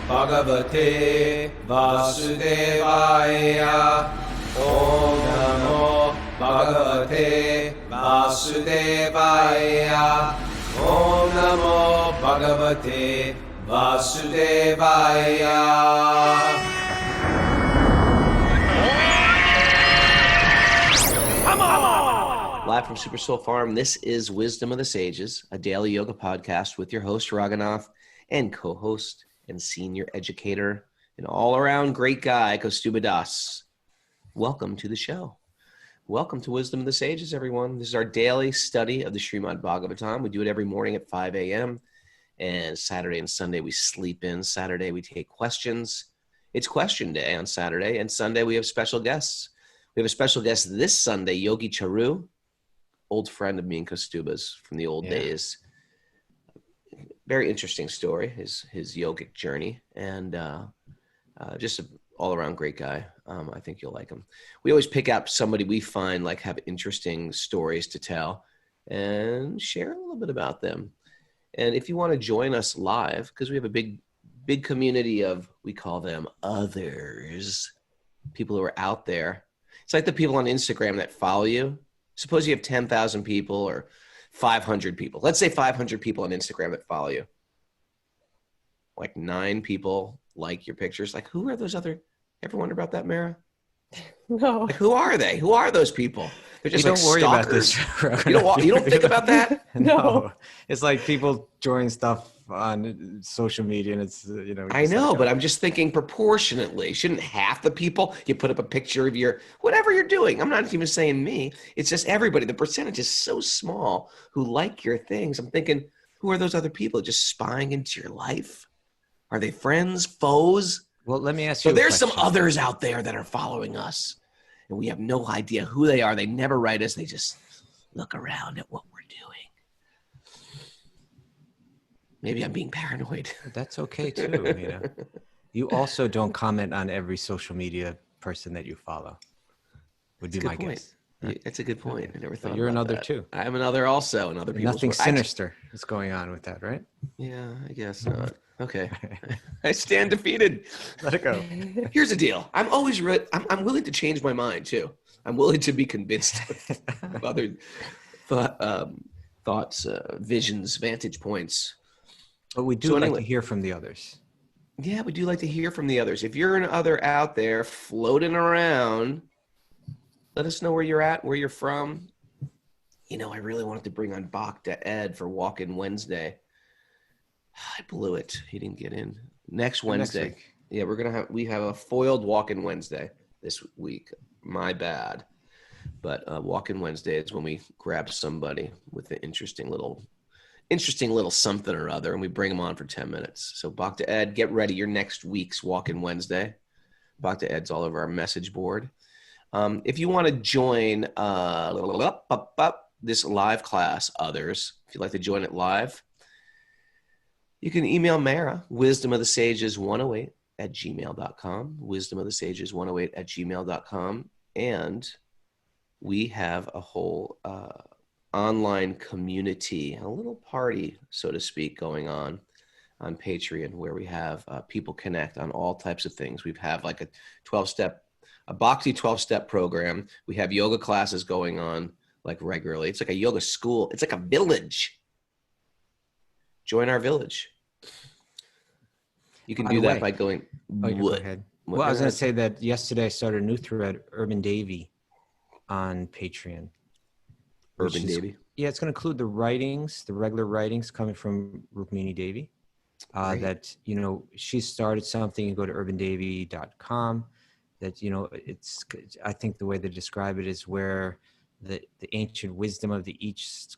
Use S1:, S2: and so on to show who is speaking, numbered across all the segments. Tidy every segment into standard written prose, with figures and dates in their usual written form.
S1: Bhagavate Vasudevaya. Om Namo Bhagavate Vasudevaya. Om Namo Bhagavate Vasudevaya.
S2: Live from Super Soul Farm, this is Wisdom of the Sages, a daily yoga podcast with your host, Raghunath, and co-host and senior educator and all-around great guy, Kaustubha Das. Welcome to the show. Welcome to Wisdom of the Sages, everyone. This is our daily study of the Srimad Bhagavatam. We do it every morning at 5 a.m., and Saturday and Sunday we sleep in. Saturday we take questions. It's question day on Saturday, and Sunday we have special guests. We have a special guest this Sunday, Yogi Charu, old friend of me and Kaustubha's from the old days. Very interesting story, his yogic journey, and just an all-around great guy. I think you'll like him. We always pick out somebody we find like have interesting stories to tell and share a little bit about them. And if you want to join us live, because we have a big community of, we call them others, people who are out there. It's like the people on Instagram that follow you. Suppose you have 10,000 people or 500 people. Let's say 500 people on Instagram that follow you. Like 9 people like your pictures. Like, who are those other? Ever wonder about that, Mara?
S3: No.
S2: Like, who are they? Who are those people? They're just like
S4: don't worry
S2: stalkers.
S4: about this.
S2: You don't think about that?
S4: No. It's like people join stuff on social media, and it's
S2: I know, but I'm just thinking proportionately. Shouldn't half the people you put up a picture of your whatever you're doing? I'm not even saying me. It's just everybody. The percentage is so small who like your things. I'm thinking, who are those other people just spying into your life? Are they friends, foes?
S4: Well, let me ask you.
S2: So there's some others out there that are following us, and we have no idea who they are. They never write us. They just look around at what we're doing. Maybe I'm being paranoid.
S4: That's okay too. You also don't comment on every social media person that you follow. Would be my guess.
S2: That's a good point. I never thought about
S4: you're another
S2: that.
S4: too.
S2: I'm another also. And other people.
S4: Nothing sinister is going on with that, right?
S2: Yeah, I guess not. Okay. I stand defeated.
S4: Let it go.
S2: Here's the deal. I'm always I'm willing to change my mind too. I'm willing to be convinced of other thoughts, visions, vantage points.
S4: But we do like to hear from the others.
S2: Yeah, we do like to hear from the others. If you're an other out there floating around, let us know where you're at, where you're from. I really wanted to bring on Bhakti Ed for Walk-In Wednesday. I blew it. He didn't get in. Next Wednesday.
S4: Next week.
S2: Yeah, we have a foiled Walk-In Wednesday this week. My bad. But Walk-In Wednesday is when we grab somebody with an interesting little something or other, and we bring them on for 10 minutes. So Bhakti Ed, get ready. Your next week's Walk-In Wednesday. Bhakti Ed's all over our message board. If you want to join this live class, others, if you'd like to join it live, you can email Mara, wisdomofthesages108@gmail.com, wisdomofthesages108@gmail.com, and we have a whole online community, a little party, so to speak, going on Patreon, where we have people connect on all types of things. We have like a Bhakti 12-step program. We have yoga classes going on like regularly. It's like a yoga school. It's like a village. Join our village. You can do that by going.
S4: Go ahead. Well, I was going to say that yesterday I started a new thread, Urban Davy, on Patreon.
S2: Urban Davy.
S4: Yeah, it's going to include the regular writings coming from Rukmini Devi. That she started something. You go to urbandavy.com. That it's. I think the way they describe it is where the ancient wisdom of the each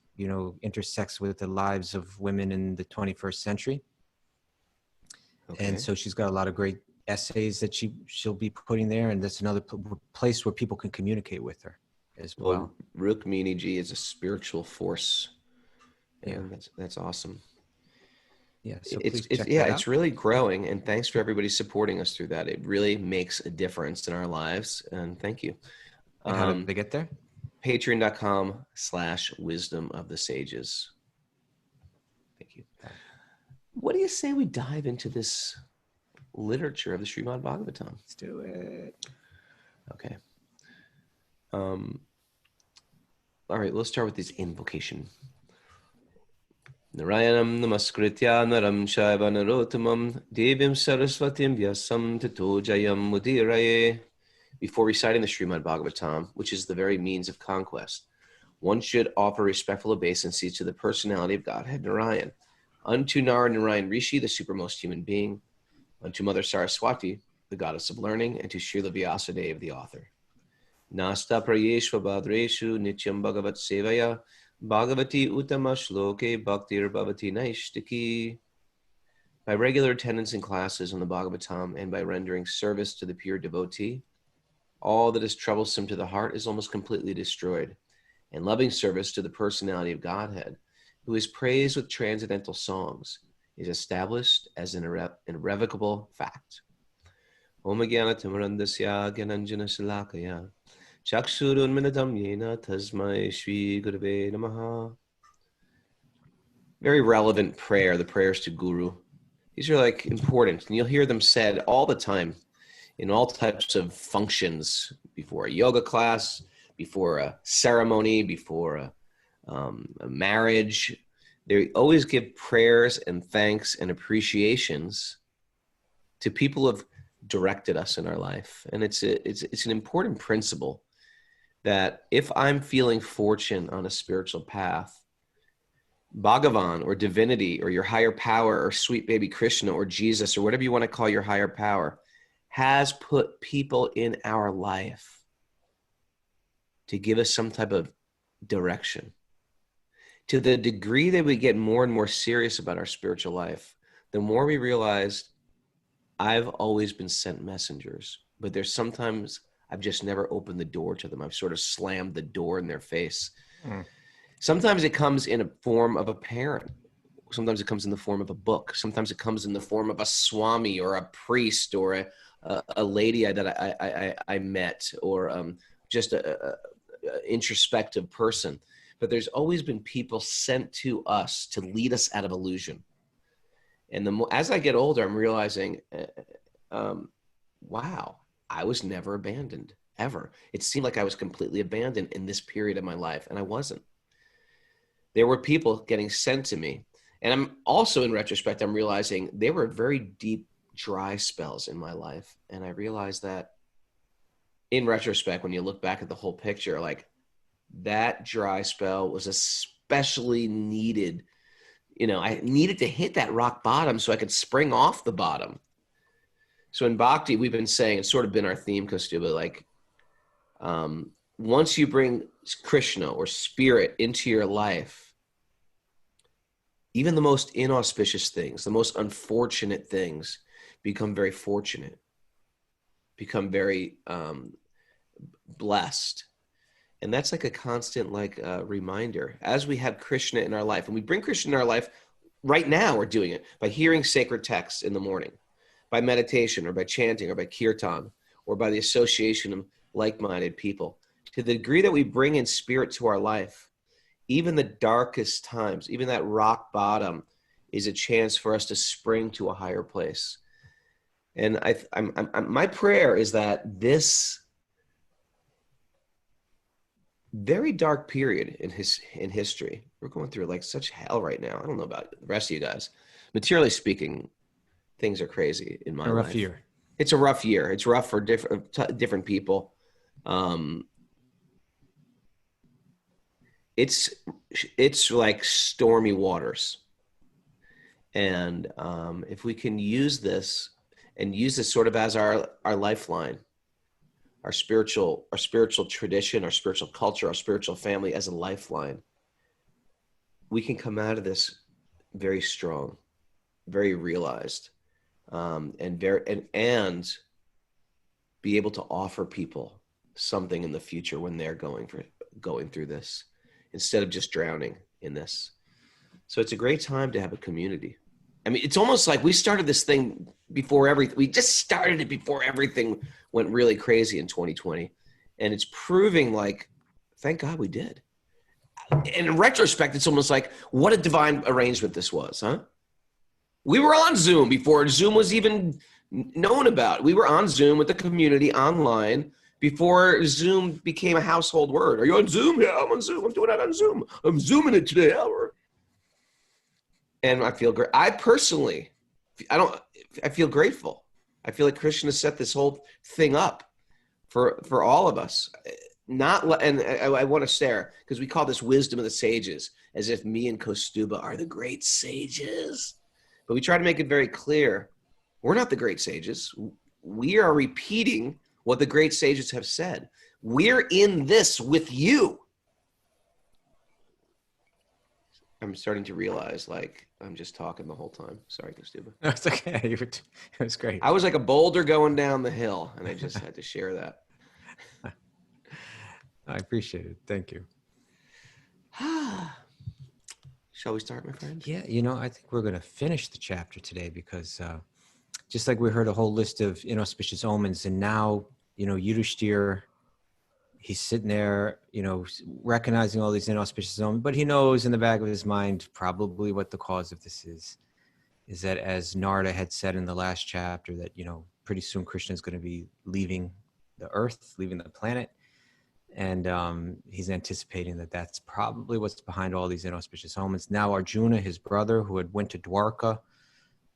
S4: intersects with the lives of women in the 21st century. Okay. And so she's got a lot of great essays that she'll be putting there, and that's another place where people can communicate with her as well.
S2: Rukmini Ji is a spiritual force, and that's awesome. Yeah, so it's really growing, and thanks for everybody supporting us through that. It really makes a difference in our lives, and thank you.
S4: And how did they get there?
S2: Patreon.com/wisdom of the sages. Thank you. What do you say we dive into this literature of the Srimad Bhagavatam.
S4: Let's do it.
S2: Okay. All right, let's start with this invocation. Narayanam namaskritya naram shaiva narottamam devim saraswatim vyasam tato jayam mudiraye. Before reciting the Srimad Bhagavatam, which is the very means of conquest, one should offer respectful obeisances to the personality of Godhead Narayan, unto Narayan Rishi, the supermost human being, unto Mother Saraswati, the goddess of learning, and to Srila Vyasadeva, the author. Nasta prayeshva badreshu nityam bhagavat sevaya bhagavati uttama shloke bhaktir bhavati naishtiki. By regular attendance in classes on the Bhagavatam and by rendering service to the pure devotee, all that is troublesome to the heart is almost completely destroyed, and loving service to the personality of Godhead, who is praised with transcendental songs, is established as an irrevocable fact. Om Jnana Tamarandasya Gyananjana Salakaya Chakshurunmilitam Yena Tasmai Shri Gurave Namaha. Very relevant prayer, the prayers to Guru. These are like important, and you'll hear them said all the time in all types of functions, before a yoga class, before a ceremony, before a marriage. They always give prayers and thanks and appreciations to people who have directed us in our life. And it's an important principle that if I'm feeling fortune on a spiritual path, Bhagavan or divinity or your higher power or sweet baby Krishna or Jesus or whatever you want to call your higher power has put people in our life to give us some type of direction. To the degree that we get more and more serious about our spiritual life, the more we realize I've always been sent messengers, but there's sometimes I've just never opened the door to them. I've sort of slammed the door in their face. Sometimes it comes in a form of a parent. Sometimes it comes in the form of a book. Sometimes it comes in the form of a swami or a priest or a lady that I met, or just a introspective person. But there's always been people sent to us to lead us out of illusion. And as I get older, I'm realizing, wow, I was never abandoned, ever. It seemed like I was completely abandoned in this period of my life, and I wasn't. There were people getting sent to me. And I'm also, in retrospect, I'm realizing there were very deep, dry spells in my life. And I realized that in retrospect, when you look back at the whole picture, like that dry spell was especially needed. You know, I needed to hit that rock bottom so I could spring off the bottom. So in Bhakti, we've been saying, it's sort of been our theme, Kaustubha, like once you bring Krishna or spirit into your life, even the most inauspicious things, the most unfortunate things become very fortunate, become very blessed. And that's like a constant reminder. As we have Krishna in our life, and we bring Krishna in our life, right now we're doing it by hearing sacred texts in the morning, by meditation or by chanting or by kirtan, or by the association of like-minded people. To the degree that we bring in spirit to our life, even the darkest times, even that rock bottom is a chance for us to spring to a higher place. And my prayer is that this very dark period in history, we're going through like such hell right now. I don't know about the rest of you guys. Materially speaking, things are crazy in my life.
S4: A rough year.
S2: It's a rough year. It's rough for different people. It's like stormy waters. And if we can use this sort of as our lifeline, our spiritual tradition, our spiritual culture, our spiritual family as a lifeline, we can come out of this very strong, very realized, and be able to offer people something in the future when they're going through this, instead of just drowning in this. So it's a great time to have a community. I mean, it's almost like we started this thing before everything. We just started it before everything went really crazy in 2020. And it's proving like, thank God we did. And in retrospect, it's almost like, what a divine arrangement this was, huh? We were on Zoom before Zoom was even known about. We were on Zoom with the community online before Zoom became a household word. Are you on Zoom? Yeah, I'm on Zoom. I'm doing that on Zoom. I'm Zooming it today. And I feel great. I personally, I feel grateful. I feel like Krishna set this whole thing up for all of us. And I want to share, because we call this wisdom of the sages, as if me and Kaustubha are the great sages. But we try to make it very clear, we're not the great sages. We are repeating what the great sages have said. We're in this with you. I'm starting to realize, like, I'm just talking the whole time. Sorry, Kaustubha.
S4: That's okay. It was great.
S2: I was like a boulder going down the hill, and I just had to share that.
S4: I appreciate it. Thank you.
S2: Shall we start, my friend?
S4: Yeah, I think we're going to finish the chapter today because just like we heard a whole list of inauspicious omens, and now, Yudhishthir, he's sitting there, recognizing all these inauspicious omens, but he knows in the back of his mind probably what the cause of this is that, as Narada had said in the last chapter, that, pretty soon Krishna is going to be leaving the earth, leaving the planet. And he's anticipating that that's probably what's behind all these inauspicious omens. Now Arjuna, his brother, who had went to Dwarka,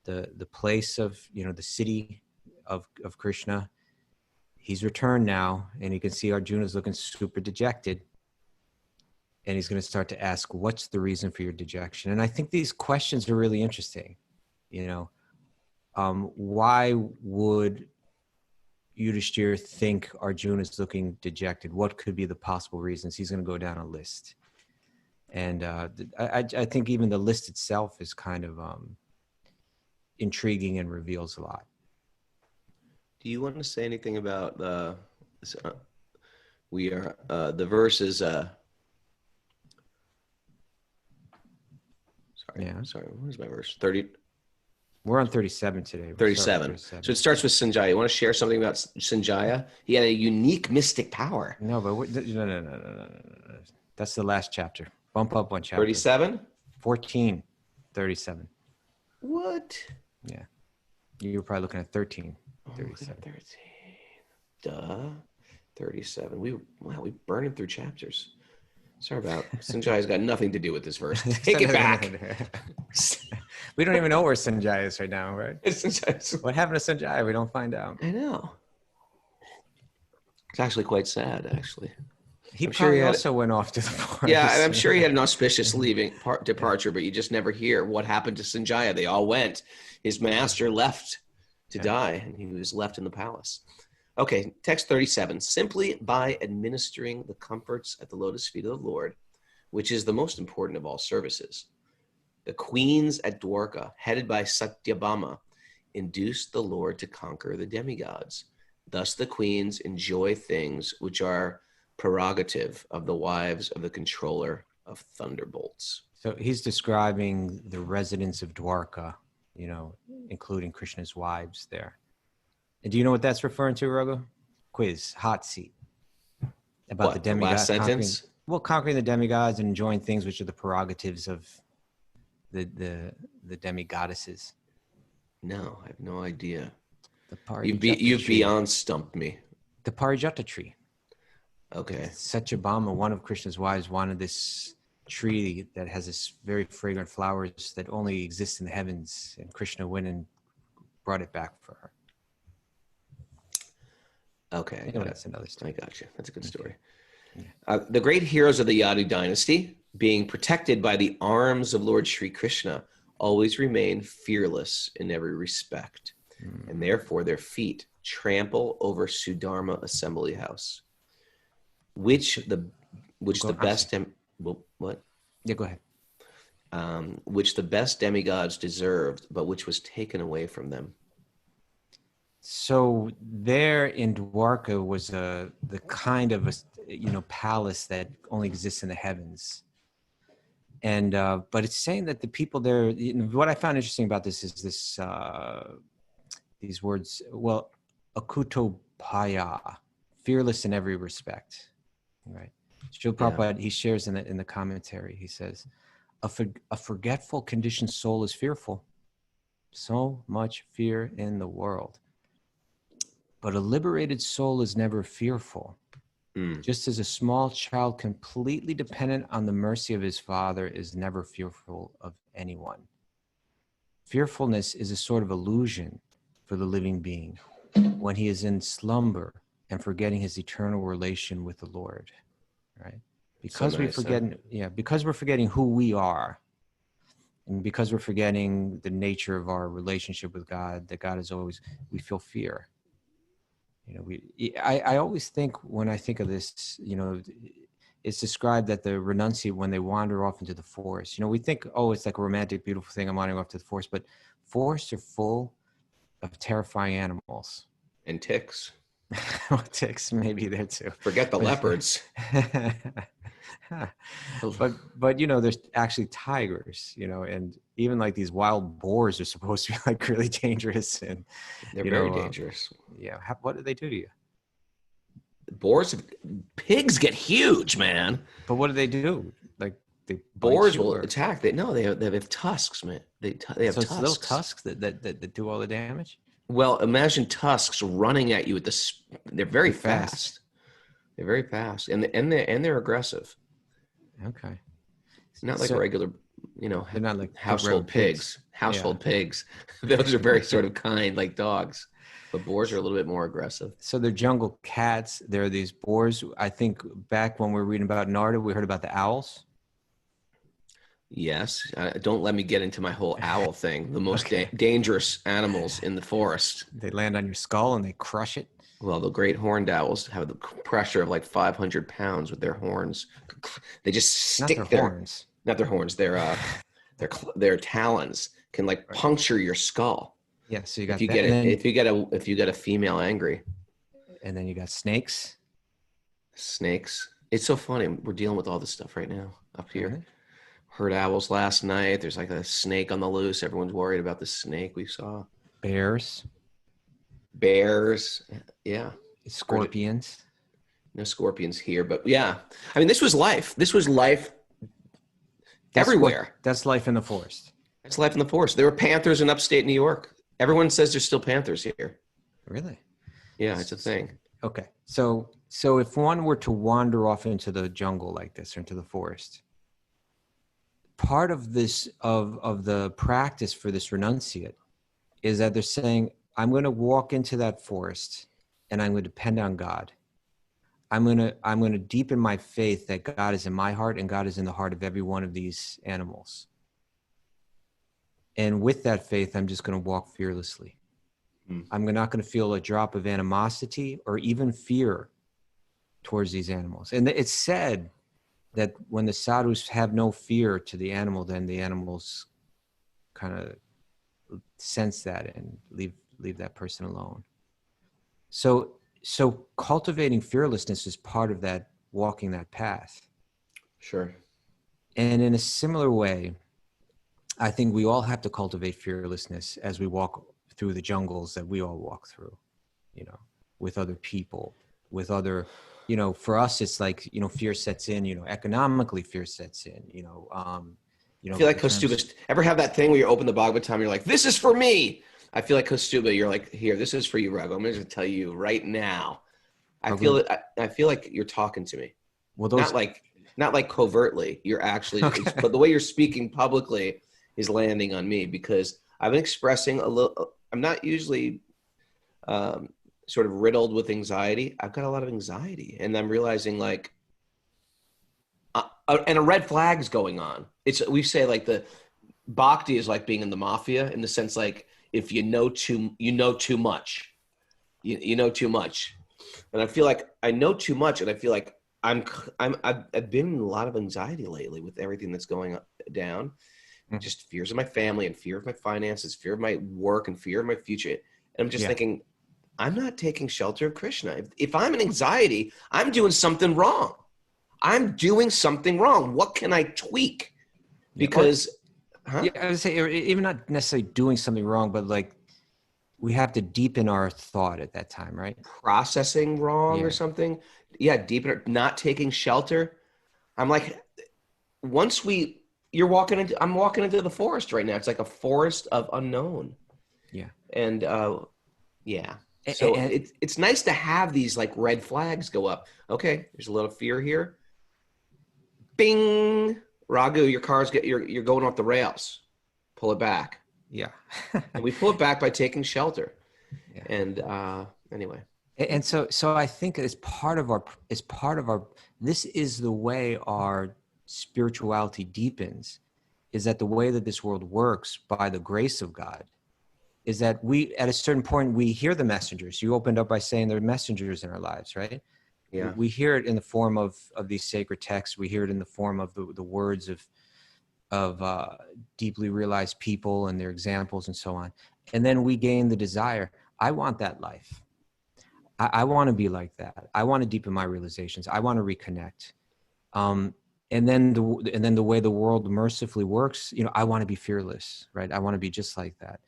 S4: the place of, the city of Krishna, he's returned now, and you can see Arjuna's looking super dejected. And he's going to start to ask, what's the reason for your dejection? And I think these questions are really interesting. Why would Yudhishthir think Arjuna is looking dejected? What could be the possible reasons? He's going to go down a list. And I think even the list itself is kind of intriguing and reveals a lot.
S2: Do you want to say anything about the verses? Sorry, what is my verse? 30.
S4: We're on 37 today.
S2: 37. So it starts with Sanjaya. You want to share something about Sanjaya? He had a unique mystic power.
S4: No, but no. That's the last chapter. Bump up one chapter.
S2: 37?
S4: 14. 37.
S2: What?
S4: Yeah. You were probably looking at 13. 37.
S2: 13. Duh. 37. We burning through chapters. Sorry about Sanjaya's got nothing to do with this verse. Take it back.
S4: We don't even know where Sanjaya is right now, right? What happened to Sanjaya? We don't find out.
S2: I know. It's actually quite sad, actually.
S4: He also went off to the forest.
S2: Yeah, and I'm sure he had an auspicious departure, but you just never hear what happened to Sanjaya. They all went. His master left to die, and he was left in the palace. Okay, text 37. Simply by administering the comforts at the lotus feet of the Lord, which is the most important of all services, the queens at Dwarka, headed by Satyabhama, induced the Lord to conquer the demigods. Thus the queens enjoy things which are prerogative of the wives of the controller of thunderbolts.
S4: So he's describing the residents of Dwarka, including Krishna's wives there. And do you know what that's referring to, Raghu? Quiz, hot seat. About the demigods.
S2: The last sentence?
S4: Conquering the demigods and enjoying things which are the prerogatives of the demigoddesses.
S2: No, I have no idea.
S4: You've
S2: beyond stumped me.
S4: The Parijata tree.
S2: Okay.
S4: Satyabhama, one of Krishna's wives, wanted this tree that has this very fragrant flowers that only exist in the heavens, and Krishna went and brought it back for her.
S2: Okay.
S4: That's another story.
S2: I got you. That's a good story.
S4: Okay.
S2: Yeah. The great heroes of the Yadu dynasty, being protected by the arms of Lord Sri Krishna, always remain fearless in every respect, and therefore their feet trample over Sudharma Assembly House, which the best demigods deserved, but which was taken away from them.
S4: So there in Dwarka was the kind of palace that only exists in the heavens. And but it's saying that the people there, what I found interesting about this is these words, akutopaya, fearless in every respect, right? Srila Prabhupada, he shares in the commentary, he says, a forgetful conditioned soul is fearful. So much fear in the world. But a liberated soul is never fearful. Just as a small child completely dependent on the mercy of his father is never fearful of anyone. Fearfulness is a sort of illusion for the living being when he is in slumber and forgetting his eternal relation with the Lord, right? Because because we're forgetting who we are, and because we're forgetting the nature of our relationship with God, that God is always, we feel fear. You know, I always think, when I think of this, you know, it's described that the renunciate, when they wander off into the forest, you know, we think, oh, it's like a romantic, beautiful thing, I'm wandering off to the forest, but forests are full of terrifying animals.
S2: And ticks.
S4: Well, ticks, maybe there too.
S2: Forget the leopards.
S4: but you know, there's actually tigers, you know, and even like these wild boars are supposed to be like really dangerous, and
S2: they're very dangerous.
S4: Yeah. What do they do to you?
S2: Pigs get huge, man.
S4: But what do they do? Like,
S2: boars will attack. They have tusks, man. They have tusks.
S4: Little tusks that do all the damage.
S2: Well, imagine tusks running at you at they're very fast. They're very fast, and they're aggressive.
S4: Okay.
S2: Not like regular, you know,
S4: they're not like
S2: household pigs. Household pigs. Those are very sort of kind, like dogs. But boars are a little bit more aggressive.
S4: So they're jungle cats. There are these boars. I think back when we were reading about Narda, we heard about the owls.
S2: Yes. Don't let me get into my whole owl thing. The most dangerous animals in the forest.
S4: They land on your skull and they crush it.
S2: Well, the great horned owls have the pressure of like 500 pounds with their horns. They just stick
S4: not their horns.
S2: Not their horns. Their talons can like puncture your skull.
S4: Yeah, so you got
S2: if you get a female angry.
S4: And then you got snakes.
S2: Snakes. It's so funny. We're dealing with all this stuff right now up here. Mm-hmm. Heard owls last night. There's like a snake on the loose. Everyone's worried about the snake we saw.
S4: Bears.
S2: Yeah.
S4: Scorpions.
S2: No scorpions here, but yeah. I mean, this was life. Everywhere.
S4: That's life in the forest.
S2: That's life in the forest. There were panthers in upstate New York. Everyone says there's still panthers here.
S4: Really?
S2: Yeah, it's a thing.
S4: Okay. So if one were to wander off into the jungle like this, or into the forest, part of this, of the practice for this renunciate, is that they're saying, I'm going to walk into that forest and I'm going to depend on God. I'm going to deepen my faith that God is in my heart and God is in the heart of every one of these animals. And with that faith, I'm just going to walk fearlessly. I'm not going to feel a drop of animosity or even fear towards these animals. And it's said that when the sadhus have no fear to the animal, then the animals kind of sense that and leave that person alone. So cultivating fearlessness is part of that, walking that path.
S2: Sure.
S4: And in a similar way, I think we all have to cultivate fearlessness as we walk through the jungles that we all walk through, you know, with other people, with other, you know, for us, it's like, you know, fear sets in, you know, economically fear sets in, you know,
S2: I feel like Kaustubha, ever have that thing where you open the Bhagavatam, you're like, this is for me. I feel like Kaustubha, you're like, here, this is for you, Raghu. I'm going to tell you right now. I feel like you're talking to me.
S4: Well,
S2: not like covertly. You're actually, but the way you're speaking publicly is landing on me, because I've been expressing a little. I'm not usually sort of riddled with anxiety. I've got a lot of anxiety, and I'm realizing like, and a red flag is going on. We say like the bhakti is like being in the mafia, in the sense like, if you know too much, you know too much. And I feel like I know too much, and I feel like I've been in a lot of anxiety lately with everything that's going down. Just fears of my family and fear of my finances, fear of my work and fear of my future. And I'm just thinking, I'm not taking shelter of Krishna. If I'm in anxiety, I'm doing something wrong. What can I tweak? Because
S4: I would say, even not necessarily doing something wrong, but like, we have to deepen our thought at that time, right?
S2: Processing wrong or something. Yeah, deepen it, not taking shelter. I'm like, I'm walking into the forest right now. It's like a forest of unknown. And yeah.
S4: A-
S2: So
S4: and-
S2: it's nice to have these like red flags go up. Okay, there's a little fear here. Bing, Raghu, your you're going off the rails. Pull it back.
S4: Yeah.
S2: And we pull it back by taking shelter.
S4: Yeah.
S2: And anyway.
S4: And so I think as part of our, this is the way our spirituality deepens, is that the way that this world works by the grace of God is that we, at a certain point, we hear the messengers. You opened up by saying there are messengers in our lives, right?
S2: Yeah.
S4: We hear it in the form of these sacred texts. We hear it in the form of the words of deeply realized people and their examples and so on. And then we gain the desire. I want that life. I want to be like that. I want to deepen my realizations. I want to reconnect. And then the way the world mercifully works, I want to be fearless, right? I want to be just like that.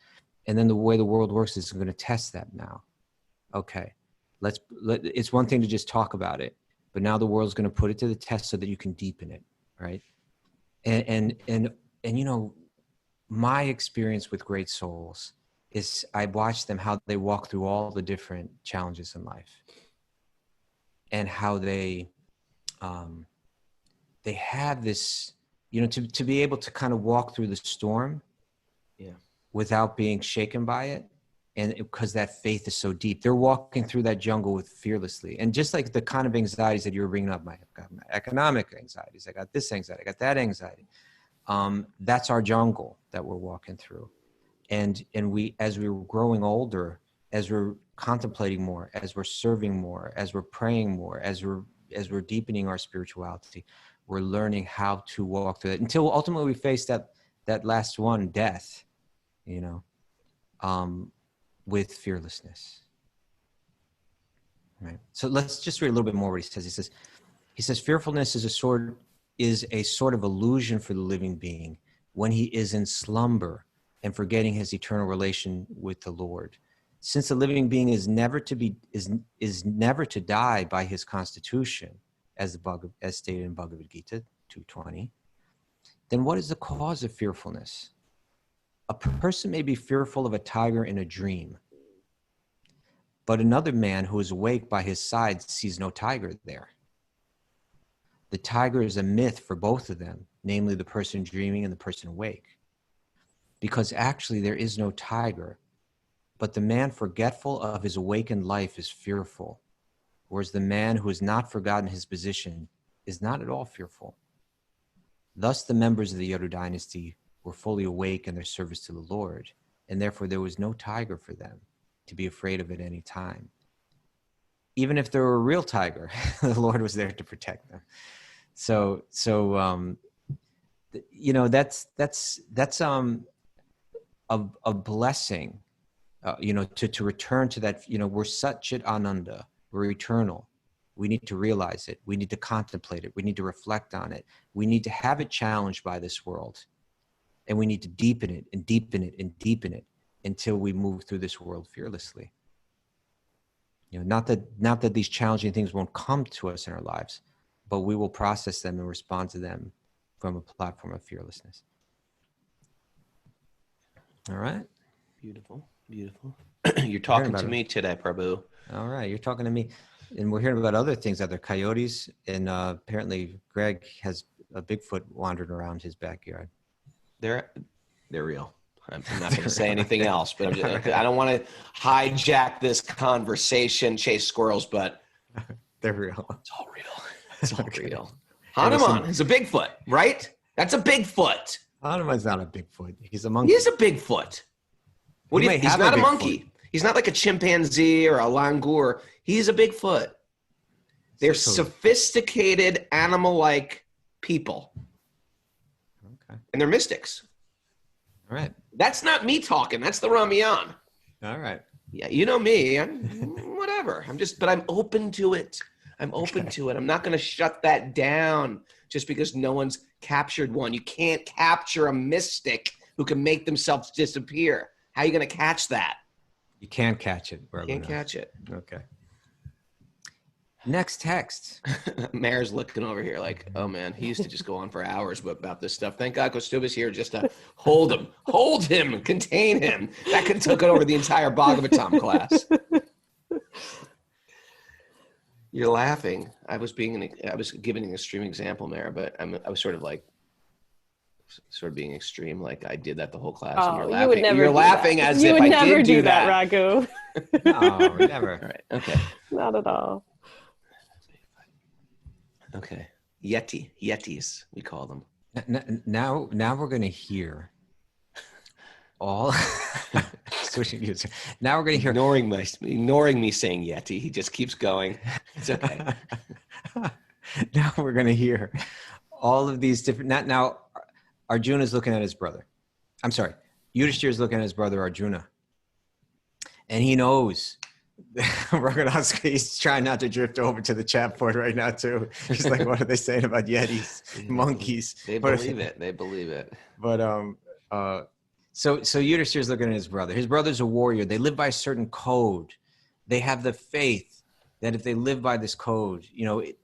S4: And then the way the world works is going to test that now. Okay, it's one thing to just talk about it, but now the world's going to put it to the test so that you can deepen it, right? And my experience with great souls is I watch them, how they walk through all the different challenges in life, and how they have this, to be able to kind of walk through the storm, without being shaken by it, and because that faith is so deep, they're walking through that jungle with fearlessly. And just like the kind of anxieties that you were bringing up, I've got my economic anxieties, I got this anxiety, I got that anxiety. That's our jungle that we're walking through. And we, as we're growing older, as we're contemplating more, as we're serving more, as we're praying more, as we're deepening our spirituality, we're learning how to walk through it until ultimately we face that last one, death, with fearlessness. Right. So let's just read a little bit more what he says. He says, fearfulness is a sort of illusion for the living being when he is in slumber and forgetting his eternal relation with the Lord. Since the living being is never to die by his constitution, as stated in Bhagavad Gita 2:20, then what is the cause of fearfulness? A person may be fearful of a tiger in a dream, but another man who is awake by his side sees no tiger there. The tiger is a myth for both of them, namely the person dreaming and the person awake, because actually there is no tiger, but the man forgetful of his awakened life is fearful, whereas the man who has not forgotten his position is not at all fearful. Thus the members of the Yadu dynasty were fully awake in their service to the Lord, and therefore there was no tiger for them to be afraid of at any time. Even if there were a real tiger, the Lord was there to protect them. So that's a blessing, to return to that. We're Satchit Ananda, we're eternal. We need to realize it. We need to contemplate it. We need to reflect on it. We need to have it challenged by this world. And we need to deepen it and deepen it and deepen it until we move through this world fearlessly. Not that these challenging things won't come to us in our lives, but we will process them and respond to them from a platform of fearlessness. All right.
S2: Beautiful. You're talking to me today, Prabhu.
S4: All right. You're talking to me. And we're hearing about other things, other coyotes. And apparently Greg has a Bigfoot wandering around his backyard.
S2: They're real. I'm not going to say anything else, but I don't want to hijack this conversation, chase squirrels, but
S4: they're real.
S2: It's all real. It's all real. Hanuman is a Bigfoot, right? That's a Bigfoot.
S4: Hanuman's not a Bigfoot. He's a monkey.
S2: He is a Bigfoot. He's not a monkey. He's not like a chimpanzee or a langur. He's a Bigfoot. They're sophisticated animal-like people.
S4: Okay.
S2: And they're mystics.
S4: All right.
S2: That's not me talking. That's the Ramayan.
S4: All right.
S2: Yeah, you know me. Whatever. But I'm open to it. I'm open to it. I'm not going to shut that down just because no one's captured one. You can't capture a mystic who can make themselves disappear. How are you going to catch that?
S4: You can't catch it.
S2: You can't catch it.
S4: Okay. Next text.
S2: Mayor's looking over here like, oh man, he used to just go on for hours about this stuff. Thank God Kaustubha's here just to hold him, contain him. That could have taken over the entire Bhagavatam class. You're laughing. I was giving an extreme example, Mayor, but I was sort of being extreme, like I did that the whole class.
S3: Oh,
S2: and you're
S3: you
S2: laughing.
S3: would never
S2: You're
S3: do
S2: laughing
S3: that.
S2: as
S3: You
S2: if
S3: would
S2: I
S3: never
S2: did
S3: do that, Raghu.
S4: No, never.
S2: All right. Okay.
S3: Not at all.
S2: Okay. Yetis, we call them.
S4: Now we're going to hear all switching gears. Now we're going to hear
S2: Ignoring me saying Yeti. He just keeps going. It's okay.
S4: Now we're going to hear all of these different. Now, Arjuna is looking at his brother. I'm sorry. Yudhishthira is looking at his brother Arjuna, and he knows. He's trying not to drift over to the chat board right now too. He's like, "What are they saying about yetis, monkeys?"
S2: They believe it. They believe it.
S4: But so Yudhishthira is looking at his brother. His brother's a warrior. They live by a certain code. They have the faith that if they live by this code,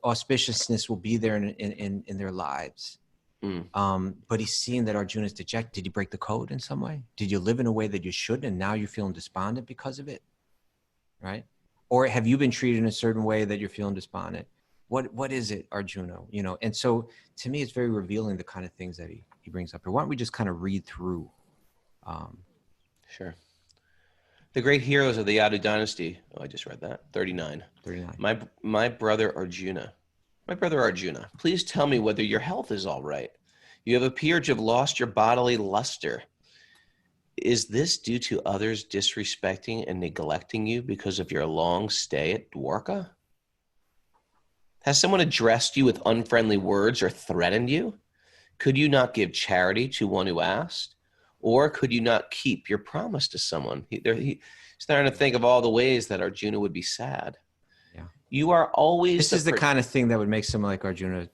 S4: auspiciousness will be there in their lives. But he's seeing that Arjuna is dejected. Did you break the code in some way? Did you live in a way that you shouldn't, and now you're feeling despondent because of it? Right? Or have you been treated in a certain way that you're feeling despondent? What is it, Arjuna? And so to me, it's very revealing the kind of things that he brings up here. Why don't we just kind of read through?
S2: Sure. The great heroes of the Yadu dynasty. Oh, I just read that. 39. My brother Arjuna. My brother Arjuna, please tell me whether your health is all right. You have appeared to have lost your bodily luster. Is this due to others disrespecting and neglecting you because of your long stay at Dwarka? Has someone addressed you with unfriendly words or threatened you? Could you not give charity to one who asked? Or could you not keep your promise to someone? He's starting to think of all the ways that Arjuna would be sad.
S4: Yeah.
S2: You are always...
S4: This is the kind of thing that would make someone like Arjuna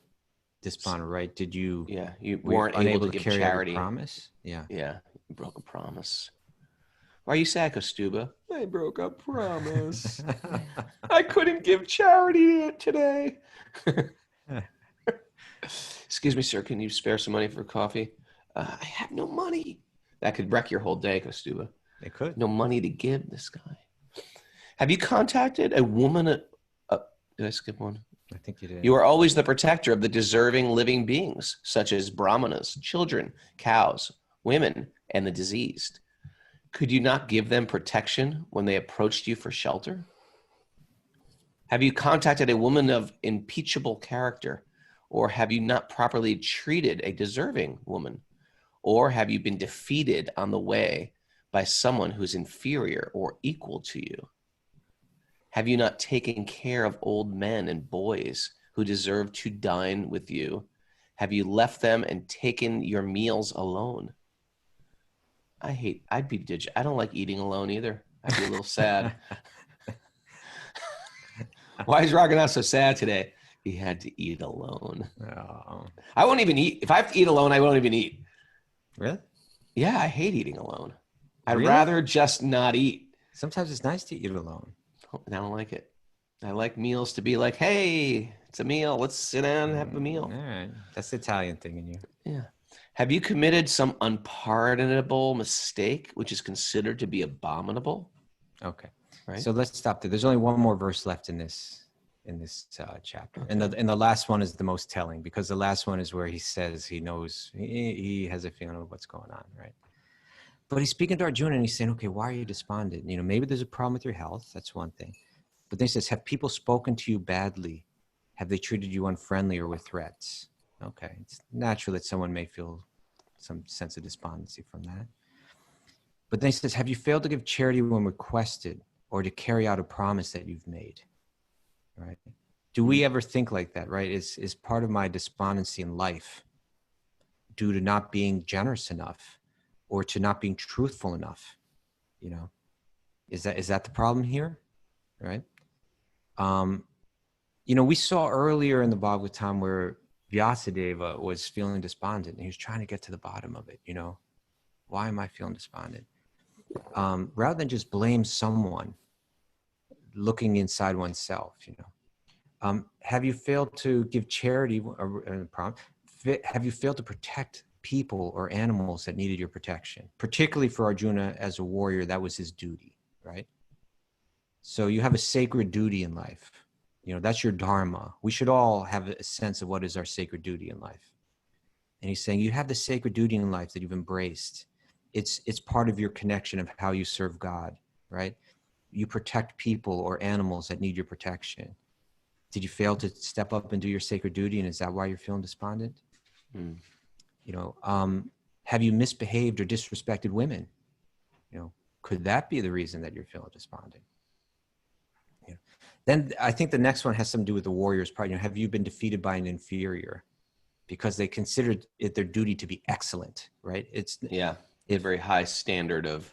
S4: despondent, right? Did you...
S2: Yeah, you weren't able to give
S4: carry
S2: charity.
S4: Out a promise? Yeah.
S2: Yeah, you broke a promise. Why are you sad, Kaustubha? I broke a promise. I couldn't give charity today. Excuse me, sir. Can you spare some money for coffee? I have no money. That could wreck your whole day, Kaustubha.
S4: It could.
S2: No money to give this guy. Have you contacted a woman? Did I skip one?
S4: I think you did.
S2: You are always the protector of the deserving living beings, such as brahmanas, children, cows, women, and the diseased. Could you not give them protection when they approached you for shelter? Have you contacted a woman of impeachable character, or have you not properly treated a deserving woman? Or have you been defeated on the way by someone who's inferior or equal to you? Have you not taken care of old men and boys who deserve to dine with you? Have you left them and taken your meals alone? I don't like eating alone either. I'd be a little sad. Why is Raghunath so sad today? He had to eat alone.
S4: Oh.
S2: I won't even eat. If I have to eat alone, I won't even eat.
S4: Really?
S2: Yeah, I hate eating alone. I'd
S4: Really?
S2: rather just not eat.
S4: Sometimes it's nice to eat alone.
S2: I don't like it. I like meals to be like, hey, it's a meal. Let's sit down and have a meal.
S4: All right. That's the Italian thing in you.
S2: Yeah. Have you committed some unpardonable mistake, which is considered to be abominable?
S4: Okay.
S2: Right.
S4: So let's stop there. There's only one more verse left in this chapter. Okay. And the last one is the most telling, because the last one is where he says he knows, he has a feeling of what's going on, right? But he's speaking to Arjuna and he's saying, okay, why are you despondent? Maybe there's a problem with your health. That's one thing. But then he says, have people spoken to you badly? Have they treated you unfriendly or with threats? Okay. It's natural that someone may feel some sense of despondency from that. But then he says, have you failed to give charity when requested or to carry out a promise that you've made? Right? Do we ever think like that, right? Is part of my despondency in life due to not being generous enough or to not being truthful enough? Is that the problem here? Right? We saw earlier in the Bhagavatam where Vyasadeva was feeling despondent and he was trying to get to the bottom of it. Why am I feeling despondent? Rather than just blame someone, looking inside oneself, Have you failed to give charity? Have you failed to protect people or animals that needed your protection? Particularly for Arjuna as a warrior, that was his duty, right? So you have a sacred duty in life. You know, that's your dharma. We should all have a sense of what is our sacred duty in life. And he's saying you have the sacred duty in life that you've embraced. It's part of your connection of how you serve God, right? You protect people or animals that need your protection. Did you fail to step up and do your sacred duty? And is that why you're feeling despondent?
S2: Mm.
S4: You know, have you misbehaved or disrespected women? You know, could that be the reason that you're feeling despondent? You know, then I think the next one has something to do with the warrior's part. You know, have you been defeated by an inferior because they considered it their duty to be excellent, right?
S2: A very high standard of.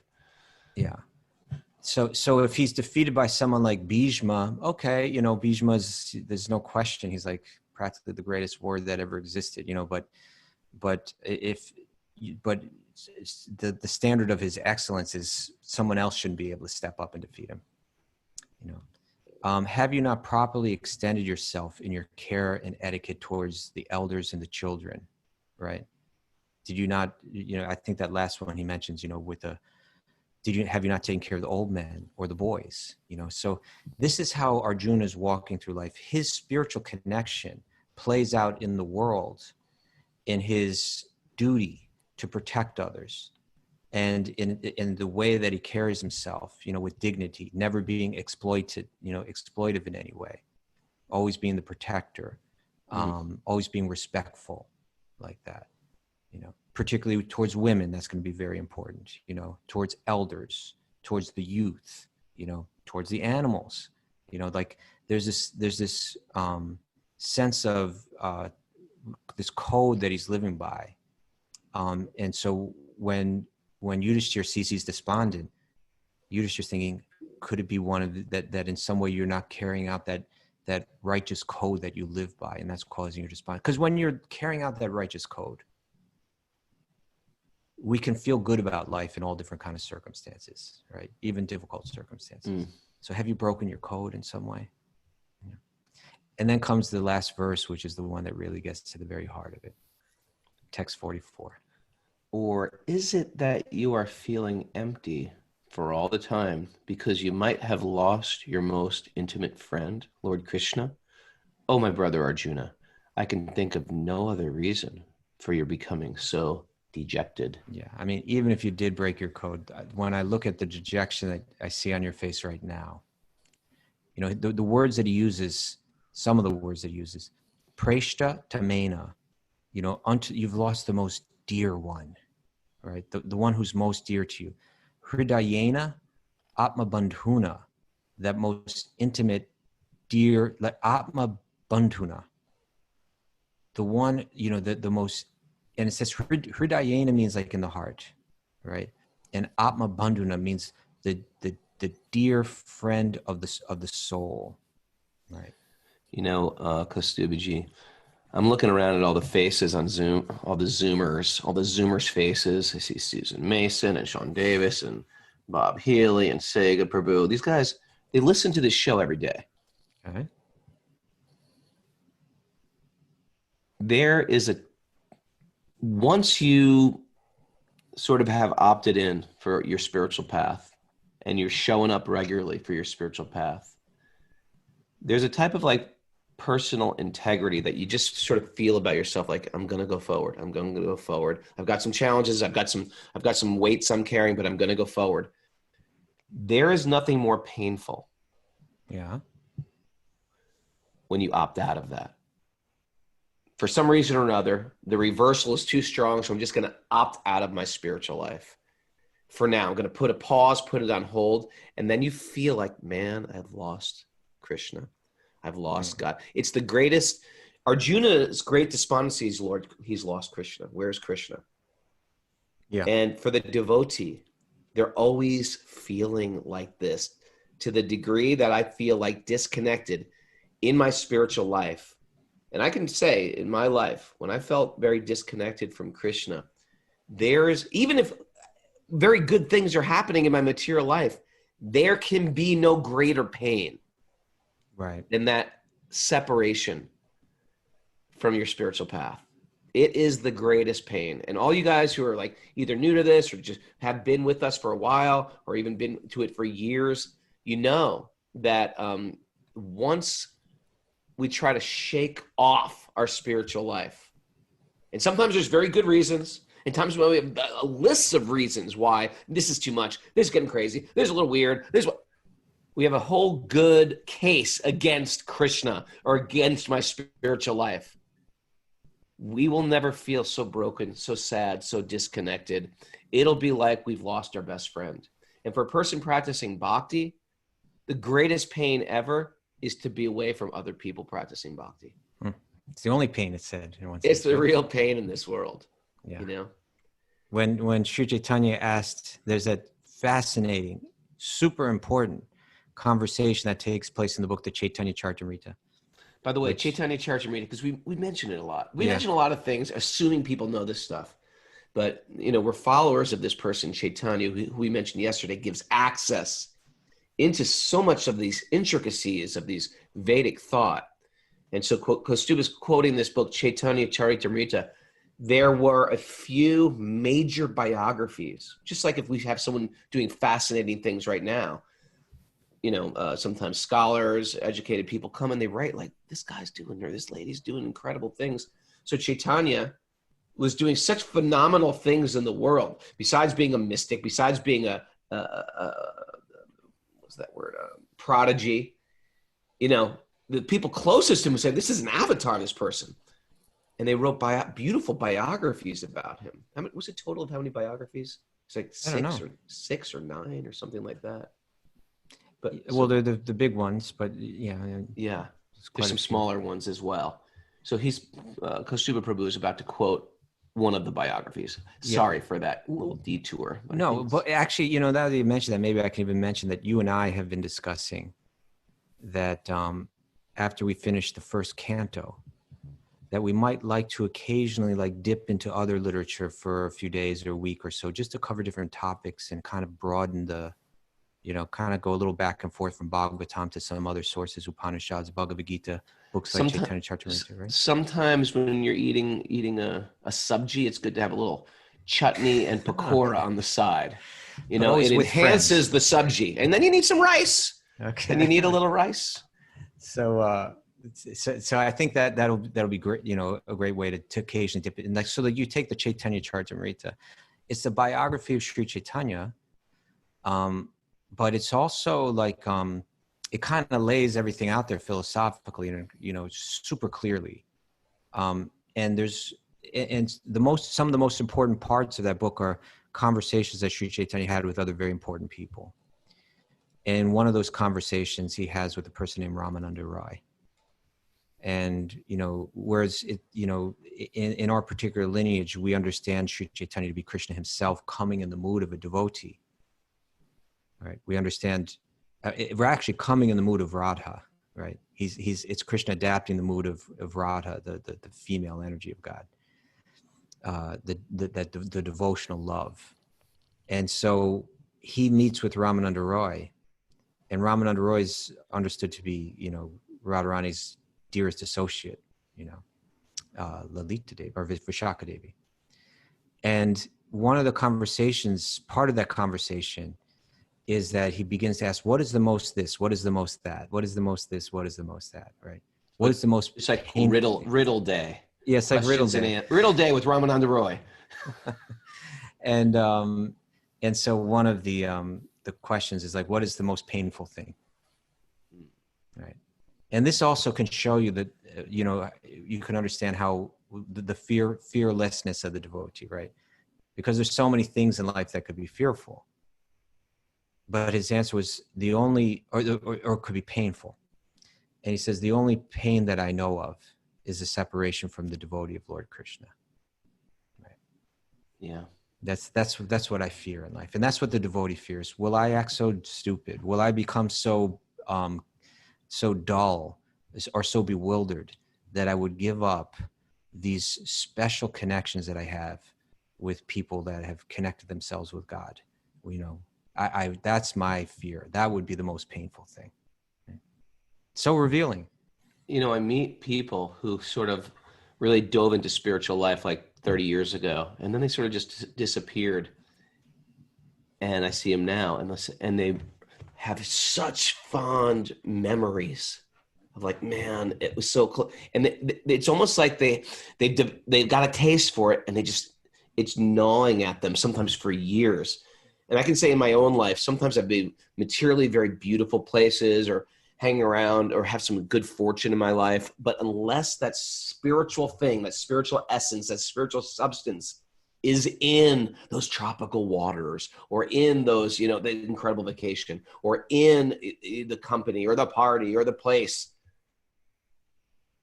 S4: Yeah. So if he's defeated by someone like Bhishma, okay, you know, there's no question. He's like practically the greatest warrior that ever existed, you know, but the standard of his excellence is someone else shouldn't be able to step up and defeat him, you know. Have you not properly extended yourself in your care and etiquette towards the elders and the children, right? Did you not, you know, I think that last one he mentions, you know, have you not taken care of the old men or the boys, you know? So this is how Arjuna is walking through life. His spiritual connection plays out in the world in his duty to protect others and in the way that he carries himself, you know, with dignity, never being exploited, you know, exploitive in any way, always being the protector, always being respectful like that, you know, particularly towards women. That's going to be very important, you know, towards elders, towards the youth, you know, towards the animals, you know, like there's this sense of this code that he's living by. And so when Yudhishthira sees he's despondent, Yudhishthira's thinking, could it be one of that in some way you're not carrying out that righteous code that you live by, and that's causing you to despond? Because when you're carrying out that righteous code, we can feel good about life in all different kinds of circumstances, right? Even difficult circumstances. So have you broken your code in some way? Yeah. And then comes the last verse, which is the one that really gets to the very heart of it. Text 44.
S2: Or is it that you are feeling empty for all the time because you might have lost your most intimate friend, Lord Krishna? Oh, my brother Arjuna, I can think of no other reason for your becoming so dejected.
S4: Yeah, I mean, even if you did break your code, when I look at the dejection that I see on your face right now, you know, the words that he uses, some of the words that he uses, preshta tamena, you know, you've lost the most dear one, right? The one who's most dear to you. Hridayena atma bandhuna, that most intimate, dear, like atma bandhuna, the one, you know, the most, and it says hridayena means like in the heart, right? And atma bandhuna means the dear friend of the soul, right?
S2: You know, Kaustubha, I'm looking around at all the faces on Zoom, all the Zoomers faces. I see Susan Mason and Sean Davis and Bob Healy and Sega Prabhu. These guys, they listen to this show every day.
S4: Okay.
S2: Once you sort of have opted in for your spiritual path and you're showing up regularly for your spiritual path, there's a type of like personal integrity that you just sort of feel about yourself. Like, I'm going to go forward. I'm going to go forward. I've got some challenges. I've got some weights I'm carrying, but I'm going to go forward. There is nothing more painful.
S4: Yeah.
S2: When you opt out of that. For some reason or another, the reversal is too strong, so I'm just going to opt out of my spiritual life. For now, I'm going to put a pause, put it on hold, and then you feel like, man, I've lost Krishna. I've lost God. It's the greatest. Arjuna's great despondency is, Lord, he's lost Krishna. Where's Krishna?
S4: Yeah.
S2: And for the devotee, they're always feeling like this, to the degree that I feel like disconnected in my spiritual life. And I can say in my life, when I felt very disconnected from Krishna, even if very good things are happening in my material life, there can be no greater pain
S4: right.
S2: than that separation from your spiritual path. It is the greatest pain. And all you guys who are like either new to this or just have been with us for a while or even been to it for years, you know that once we try to shake off our spiritual life, and sometimes there's very good reasons, and times when we have a list of reasons why this is too much, this is getting crazy, this is a little weird, this is what. We have a whole good case against Krishna or against my spiritual life. We will never feel so broken, so sad, so disconnected. It'll be like we've lost our best friend. And for a person practicing bhakti, the greatest pain ever is to be away from other people practicing bhakti.
S4: It's the only pain, it said. In one
S2: It's
S4: sense,
S2: the
S4: right?
S2: real pain in this world.
S4: Yeah.
S2: You know?
S4: When Sri Chaitanya asked, there's that fascinating, super important conversation that takes place in the book, the Chaitanya Charitamrita.
S2: By the way,
S4: Which-
S2: Chaitanya Charitamrita, because we mention it a lot. We
S4: Yeah.
S2: mention a lot of things, assuming people know this stuff. But, you know, we're followers of this person, Chaitanya, who we mentioned yesterday, gives access into so much of these intricacies of these Vedic thought. And so Kaustubha's quoting this book, Chaitanya Charitamrita. There were a few major biographies, just like if we have someone doing fascinating things right now. You know, sometimes scholars, educated people come and they write like, this guy's doing, or this lady's doing incredible things. So Chaitanya was doing such phenomenal things in the world, besides being a mystic, besides being what's that word, prodigy. You know, the people closest to him would say, this is an avatar, this person. And they wrote beautiful biographies about him. How many, was it total of how many biographies? It's like six or nine or something like that. But
S4: well, they're the big ones, but yeah.
S2: Yeah,
S4: There's
S2: there's some smaller ones as well. So Kaustubha Prabhu is about to quote one of the biographies. Sorry for that little detour.
S4: No, but actually, you know, now that you mentioned that, maybe I can even mention that you and I have been discussing that after we finish the first canto, that we might like to occasionally like dip into other literature for a few days or a week or so, just to cover different topics and kind of broaden the, you know, kind of go a little back and forth from Bhagavatam to some other sources, Upanishads, Bhagavad Gita, books like Chaitanya Charitamrita, right?
S2: Sometimes when you're eating a sabji, it's good to have a little chutney and pakora on the side. You know, it enhances the sabji. And then you need some rice.
S4: Okay.
S2: And you need a little rice.
S4: So I think that'll be great. You know, a great way to occasionally dip it in. Like, so that you take the Chaitanya Charitamrita, it's a biography of Sri Chaitanya, but it's also like it kind of lays everything out there philosophically, you know, super clearly. And some of the most important parts of that book are conversations that Sri Chaitanya had with other very important people. And one of those conversations he has with a person named Ramananda Roy. And, you know, whereas it, you know, in our particular lineage, we understand Sri Chaitanya to be Krishna himself coming in the mood of a devotee. Right? We understand, we're actually coming in the mood of Radha, right? It's Krishna adapting the mood of Radha, the female energy of God, the devotional love. And so he meets with Ramananda Roy, and Ramananda Roy is understood to be, you know, Radharani's dearest associate, you know, Lalita Devi or Vishaka Devi. And one of the conversations, part of that conversation, is that he begins to ask, what is the most this? What is the most that? What is the most this? What is the most that? Right? What is the most?
S2: It's like riddle day.
S4: Yeah, it's like riddle day.
S2: Riddle day with Ramananda Roy.
S4: And so one of the questions is like, what is the most painful thing? Right. And this also can show you that, you know, you can understand how the fearlessness of the devotee, right? Because there's so many things in life that could be fearful. But his answer was the only, or it could be painful. And he says, the only pain that I know of is the separation from the devotee of Lord Krishna. Right? Yeah. That's what I fear in life. And that's what the devotee fears. Will I act so stupid? Will I become so dull or so bewildered that I would give up these special connections that I have with people that have connected themselves with God? You know, that's my fear. That would be the most painful thing. So revealing.
S2: I meet people who sort of really dove into spiritual life like 30 years ago, and then they sort of just disappeared. And I see them now, and they have such fond memories of like, man, it was so close. And it's almost like they got a taste for it, and it's gnawing at them sometimes for years. And I can say in my own life, sometimes I've been materially very beautiful places or hang around or have some good fortune in my life. But unless that spiritual thing, that spiritual essence, that spiritual substance is in those tropical waters or in those, the incredible vacation or in the company or the party or the place,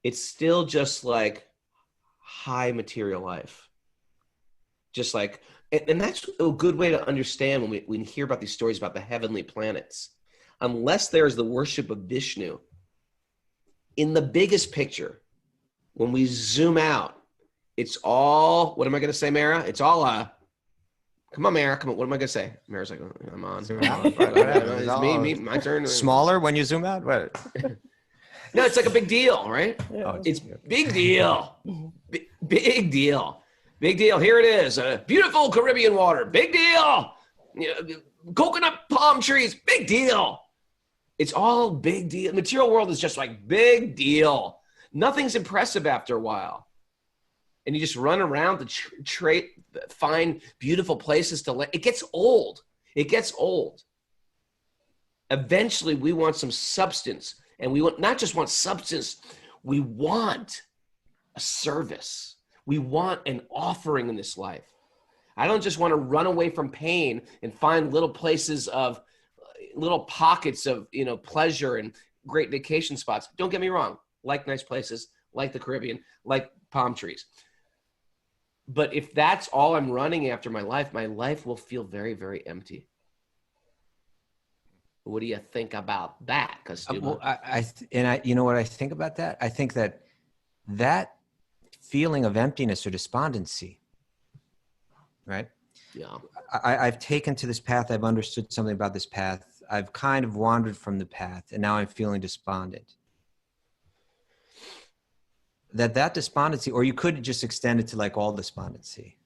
S2: it's still just like high material life. Just like, and that's a good way to understand when we hear about these stories about the heavenly planets. Unless there's the worship of Vishnu, in the biggest picture, when we zoom out, it's all, what am I going to say, Mara? It's all come on, Mara, come on. What am I going to say? Mara's like, I'm on.
S4: Zoom out? It's
S2: me, my turn.
S4: Smaller when you zoom out? What?
S2: No, it's like a big deal, right?
S3: Yeah.
S2: It's big deal. Big deal. Big deal. Here it is. Beautiful Caribbean water. Big deal. Coconut palm trees. Big deal. It's all big deal. Material world is just like big deal. Nothing's impressive after a while. And you just run around to find beautiful places to live. It gets old. It gets old. Eventually, we want some substance. And we not just want substance. We want a service. We want an offering in this life. I don't just want to run away from pain and find little places of, little pockets of, pleasure and great vacation spots. Don't get me wrong. Like nice places, like the Caribbean, like palm trees. But if that's all I'm running after my life will feel very, very empty. What do you think about that, Kaustubha?
S4: Well, you know what I think about that? I think that feeling of emptiness or despondency, right?
S2: Yeah.
S4: I've taken to this path. I've understood something about this path. I've kind of wandered from the path, and now I'm feeling despondent. That despondency, or you could just extend it to like all despondency,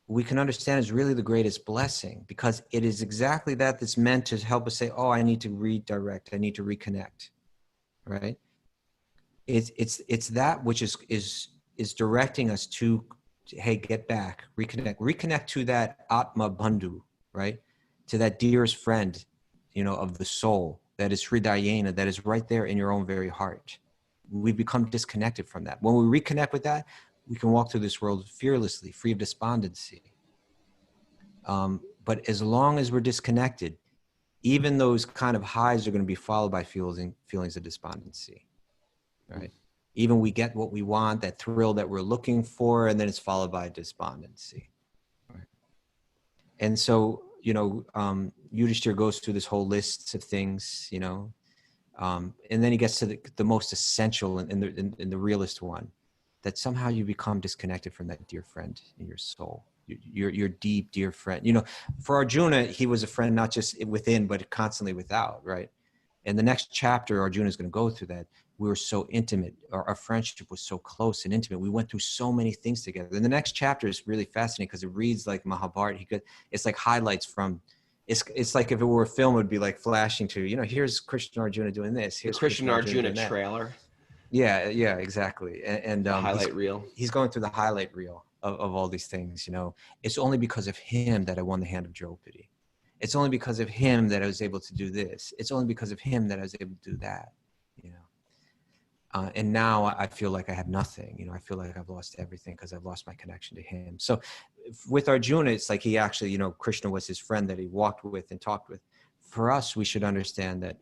S4: we can understand is really the greatest blessing, because it is exactly that's meant to help us say, oh, I need to redirect. I need to reconnect, right? It's that which is directing us to, hey, get back, reconnect to that Atma Bandhu, right? To that dearest friend, of the soul, that is Hridayena, that is right there in your own very heart. We become disconnected from that. When we reconnect with that, we can walk through this world fearlessly, free of despondency. But as long as we're disconnected, even those kind of highs are going to be followed by feelings of despondency, right? Even we get what we want, that thrill that we're looking for, and then it's followed by despondency. Right? And so, Yudhishthira goes through this whole list of things, and then he gets to the most essential and the realest one, that somehow you become disconnected from that dear friend in your soul, your deep, dear friend. For Arjuna, he was a friend not just within, but constantly without, right? And the next chapter, Arjuna is going to go through that. We were so intimate. Our friendship was so close and intimate. We went through so many things together. And the next chapter is really fascinating because it reads like Mahabharata. It's like highlights from. It's like if it were a film, it would be like flashing to, here's Krishna Arjuna doing this. Here's
S2: the Krishna Arjuna trailer.
S4: Yeah, exactly. And
S2: highlight reel.
S4: He's going through the highlight reel of all these things. It's only because of him that I won the hand of Draupadi. It's only because of him that I was able to do this. It's only because of him that I was able to do that. And now I feel like I have nothing. I feel like I've lost everything because I've lost my connection to him. So with Arjuna, it's like he actually, Krishna was his friend that he walked with and talked with. For us, we should understand that,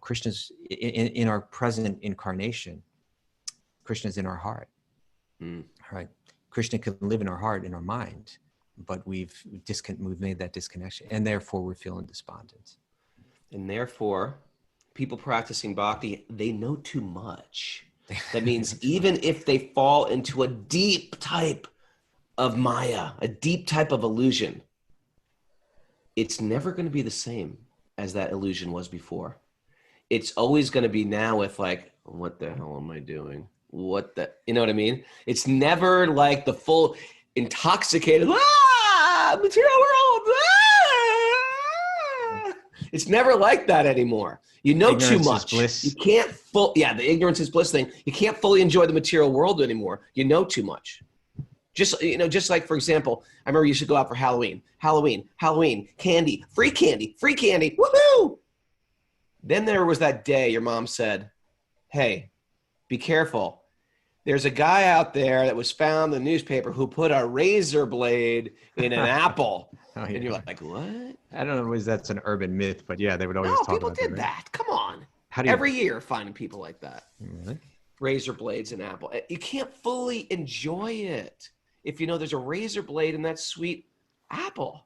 S4: Krishna's in our present incarnation. Krishna's in our heart, right? Krishna can live in our heart, in our mind, but we've made that disconnection, and therefore we're feeling despondent.
S2: And therefore, people practicing bhakti, they know too much. That means even if they fall into a deep type of maya, a deep type of illusion, it's never going to be the same as that illusion was before. it's always going to be now with like, what the hell am I doing? What the, you know what I mean? It's never like the full intoxicated, material world. It's never like that anymore. You know too
S4: Ignorance is
S2: much.
S4: bliss.
S2: You can't the ignorance is bliss thing. You can't fully enjoy the material world anymore. You know too much. Just, you know, just like, for example, I remember you should go out for Halloween, candy, free candy, woohoo! Then there was that day your mom said, hey, be careful. There's a guy out there that was found in the newspaper who put a razor blade in an apple.
S4: Oh, yeah.
S2: And you're like, what?
S4: I don't know if that's an urban myth, but yeah, they would always
S2: No,
S4: talk
S2: people
S4: about
S2: did
S4: right?
S2: that. Come on.
S4: How do you,
S2: Every year finding people like that.
S4: really?
S2: Razor blades in apple. You can't fully enjoy it if you know there's a razor blade in that sweet apple.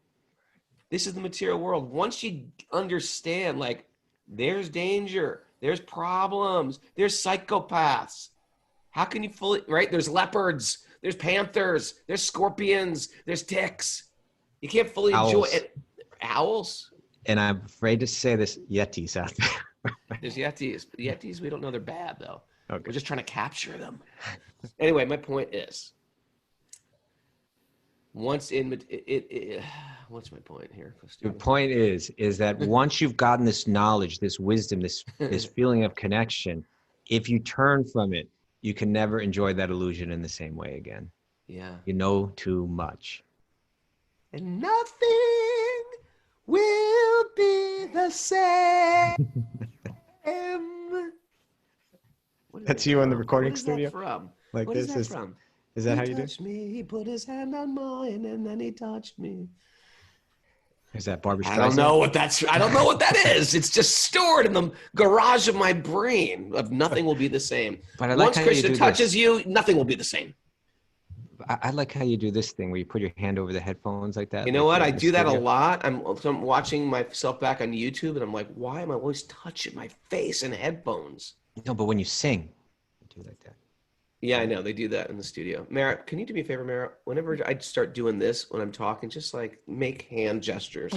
S2: This is the material world. Once you understand, like, there's danger, there's problems, there's psychopaths. How can you fully, right? There's leopards, there's panthers, there's scorpions, there's ticks. You can't fully enjoy
S4: Owls.
S2: it. Owls?
S4: And I'm afraid to say this, Yetis out there.
S2: There's Yetis. Yetis, we don't know they're bad, though.
S4: Okay.
S2: We're just trying to capture them. Anyway, my point is, once in what's my point here?
S4: The point is that once you've gotten this knowledge, this wisdom, this feeling of connection, if you turn from it, you can never enjoy that illusion in the same way again.
S2: Yeah.
S4: You know too much.
S2: And nothing will be the same.
S4: That's you in the recording
S2: What is
S4: studio?
S2: that from?
S4: Like
S2: What
S4: this
S2: is that from?
S4: Is that
S2: He
S4: how you do?
S2: touched me, he put his hand on mine, and then he touched me.
S4: Is that Barbra Streisand?
S2: I don't know what that is. It's just stored in the garage of my brain. Of nothing will be the same.
S4: But I like
S2: Once
S4: how you
S2: Krishna
S4: do
S2: touches
S4: this.
S2: you, nothing will be the same.
S4: I like how you do this thing where you put your hand over the headphones like that.
S2: You know
S4: like
S2: what?
S4: you're
S2: I
S4: in the
S2: do that a
S4: studio.
S2: lot. I'm watching myself back on YouTube, and I'm like, why am I always touching my face in headphones?
S4: No, but when you sing, you do like that.
S2: Yeah, I know. They do that in the studio. Merritt, can you do me a favor, Merritt? Whenever I start doing this when I'm talking, just like make hand gestures.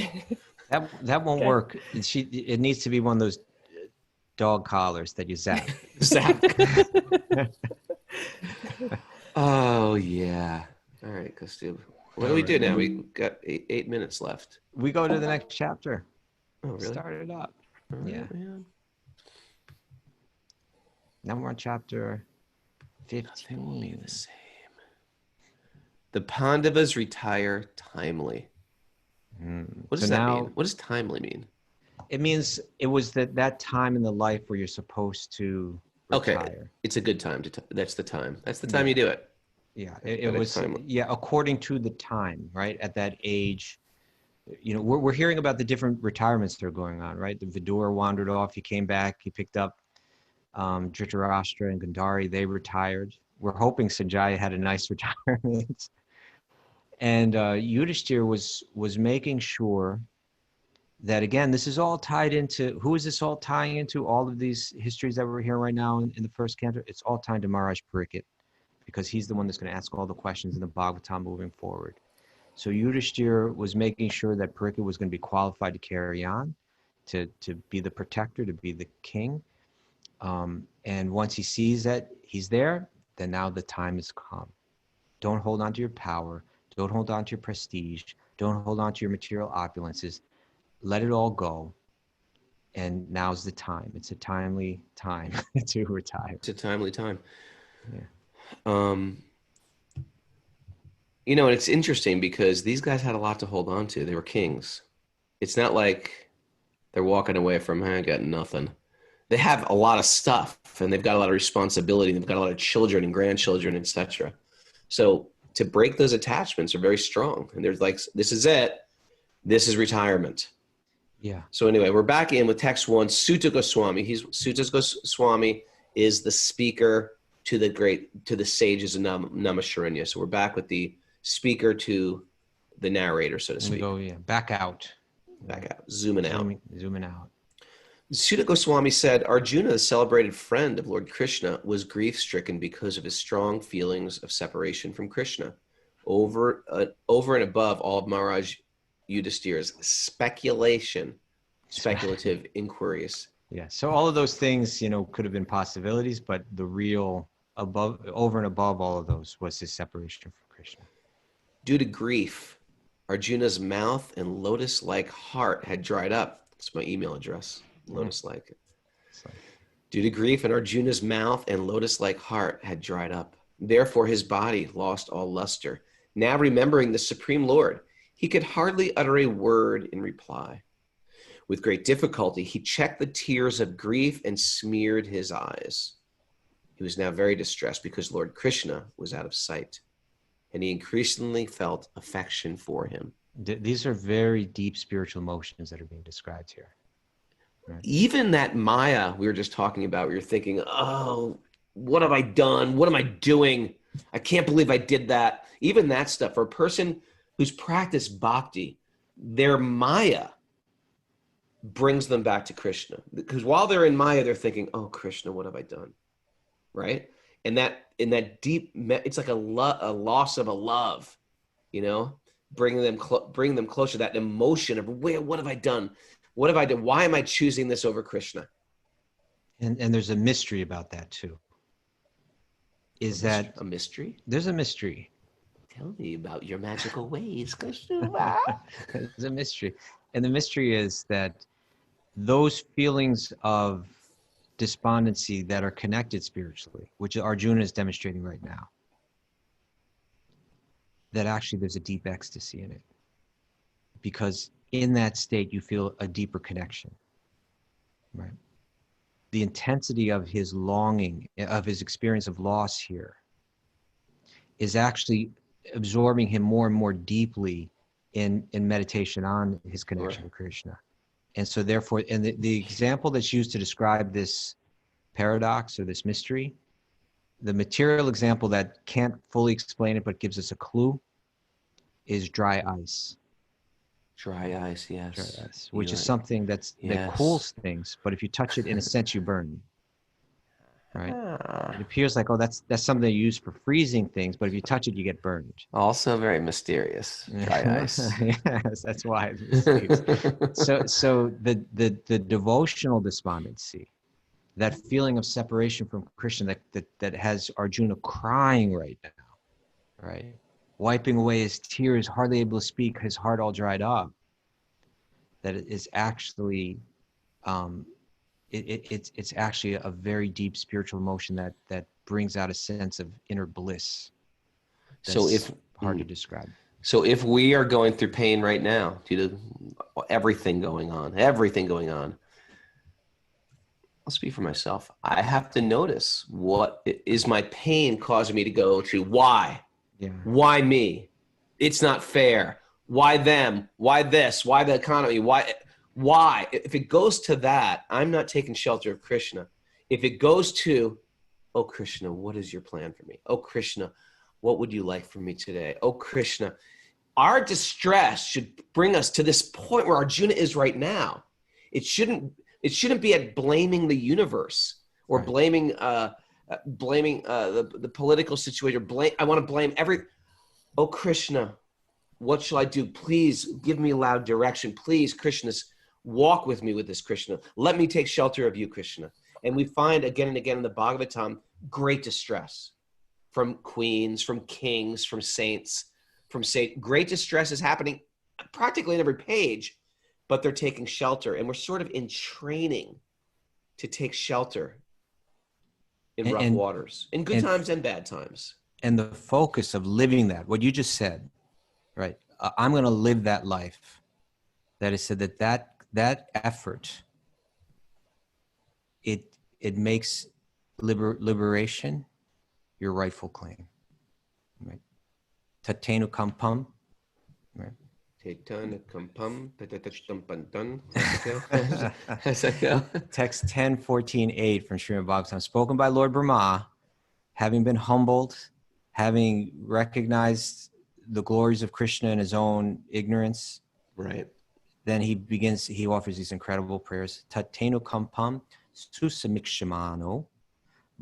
S4: That won't
S3: Okay.
S4: work. It needs to be one of those dog collars that you zap.
S2: Zap. Oh, yeah. All right, Kaustubha. What do we do now? We got 8 minutes left.
S4: We go to the next chapter.
S2: Oh, really?
S4: Start it up.
S2: All right,
S4: Yeah.
S2: man.
S4: Now we're on chapter
S2: Nothing will be
S4: 15.
S2: the same. The Pandavas retire timely. What does
S4: So
S2: that
S4: now-
S2: mean? What does timely mean?
S4: It means it was that time in the life where you're supposed to
S2: Okay,
S4: retire.
S2: it's a good time to. That's the time. That's the time you do it.
S4: Yeah,
S2: Got
S4: it
S2: it
S4: was.
S2: timely.
S4: Yeah, according to the time, right? At that age, you know, we're hearing about the different retirements that are going on, right? The Vidur wandered off. He came back. He picked up Dhritarashtra and Gandhari. They retired. We're hoping Sanjaya had a nice retirement. And Yudhishthir was making sure that, again, this is all tied into, who is this all tying into? All of these histories that we're hearing right now in the first canto, it's all tied to Maharaj Parikshit, because he's the one that's going to ask all the questions in the Bhagavatam moving forward. So Yudhishthir was making sure that Parikshit was going to be qualified to carry on, to be the protector, to be the king. And once he sees that he's there, then now the time has come. Don't hold on to your power. Don't hold on to your prestige. Don't hold on to your material opulences. Let it all go. And now's the time. It's a timely time to retire.
S2: It's a timely time.
S4: Yeah.
S2: You know, and it's interesting because these guys had a lot to hold on to. They were kings. It's not like they're walking away from, I got nothing. They have a lot of stuff, and they've got a lot of responsibility. They've got a lot of children and grandchildren, etc. So to break those attachments are very strong. And there's like, this is it. This is retirement.
S4: Yeah.
S2: So anyway, we're back in with text 1. Sutta Goswami. Sutta Goswami is the speaker to the sages of Namaskarinya. So we're back with the speaker to the narrator, so to
S4: And
S2: speak.
S4: we go, back out.
S2: Back out, zooming out.
S4: Zooming out.
S2: Sutta Goswami said, Arjuna, the celebrated friend of Lord Krishna, was grief-stricken because of his strong feelings of separation from Krishna. Over and above all of Maharaj Yudhishthira's speculative inquiries
S4: Yeah. So all of those things, could have been possibilities, but the real over and above all of those was his separation from Krishna.
S2: Due to grief, Arjuna's mouth and lotus-like heart had dried up. That's my email address, lotus-like.
S4: So,
S2: Due to grief, and Arjuna's mouth and lotus-like heart had dried up. Therefore, his body lost all luster. Now remembering the Supreme Lord, he could hardly utter a word in reply. With great difficulty, he checked the tears of grief and smeared his eyes. He was now very distressed because Lord Krishna was out of sight, and he increasingly felt affection for him.
S4: these are very deep spiritual emotions that are being described here. Right.
S2: Even that Maya we were just talking about, where you're thinking, oh, what have I done? What am I doing? I can't believe I did that. Even that stuff, for a person who's practiced bhakti, their Maya brings them back to Krishna. Because while they're in Maya, they're thinking, oh, Krishna, what have I done? Right? And that in that deep, it's like a loss of a love, bringing them closer to that emotion of, what have I done? What have I done? Why am I choosing this over Krishna?
S4: And there's a mystery about that too.
S2: A mystery?
S4: There's a mystery.
S2: Tell me about your magical ways, Kaustubha.
S4: There's a mystery. And the mystery is that those feelings of despondency that are connected spiritually, which Arjuna is demonstrating right now, that actually there's a deep ecstasy in it. Because in that state, you feel a deeper connection, right? The intensity of his longing, of his experience of loss here, is actually absorbing him more and more deeply in meditation on his connection with Krishna. And so therefore, and the example that's used to describe this paradox or this mystery, the material example that can't fully explain it but gives us a clue, is dry ice.
S2: Dry ice, yes.
S4: Dry ice, which is something that cools things, but if you touch it, in a sense, you burn. Right? It appears like, that's something you use for freezing things, but if you touch it, you get burned.
S2: Also very mysterious. Dry ice.
S4: Yes, that's why it's mysterious. So the devotional despondency, that feeling of separation from Krishna that has Arjuna crying right now, right? Wiping away his tears, hardly able to speak, his heart all dried up. That it is actually, it's actually a very deep spiritual emotion that brings out a sense of inner bliss. That's hard to describe.
S2: So if we are going through pain right now due to everything going on, I'll speak for myself. I have to notice, what is my pain causing me to go to? Why?
S4: Yeah.
S2: Why me? It's not fair. Why them? Why this? Why the economy? Why? If it goes to that, I'm not taking shelter of Krishna. If it goes to, oh, Krishna, what is your plan for me? Oh, Krishna, what would you like from me today? Oh, Krishna, our distress should bring us to this point where Arjuna is right now. It shouldn't be at blaming the universe or blaming the political situation. I want to blame oh, Krishna, what shall I do? Please give me loud direction. Please, Krishna, walk with me with this, Krishna. Let me take shelter of you, Krishna. And we find again and again in the Bhagavatam great distress from queens, from kings, from saints, great distress is happening practically in every page, but they're taking shelter. And we're sort of in training to take shelter in rough waters, in good times and bad times.
S4: And the focus of living that, what you just said, right? I'm going to live that life. That is said that effort, it makes liberation your rightful claim, right? Tatenu kampam, right? Text 10:14.8 from Srimad Bhagavatam, spoken by Lord Brahma, having been humbled, having recognized the glories of Krishna in his own ignorance,
S2: right?
S4: Then he offers these incredible prayers. Tatenu kampam susamikshimano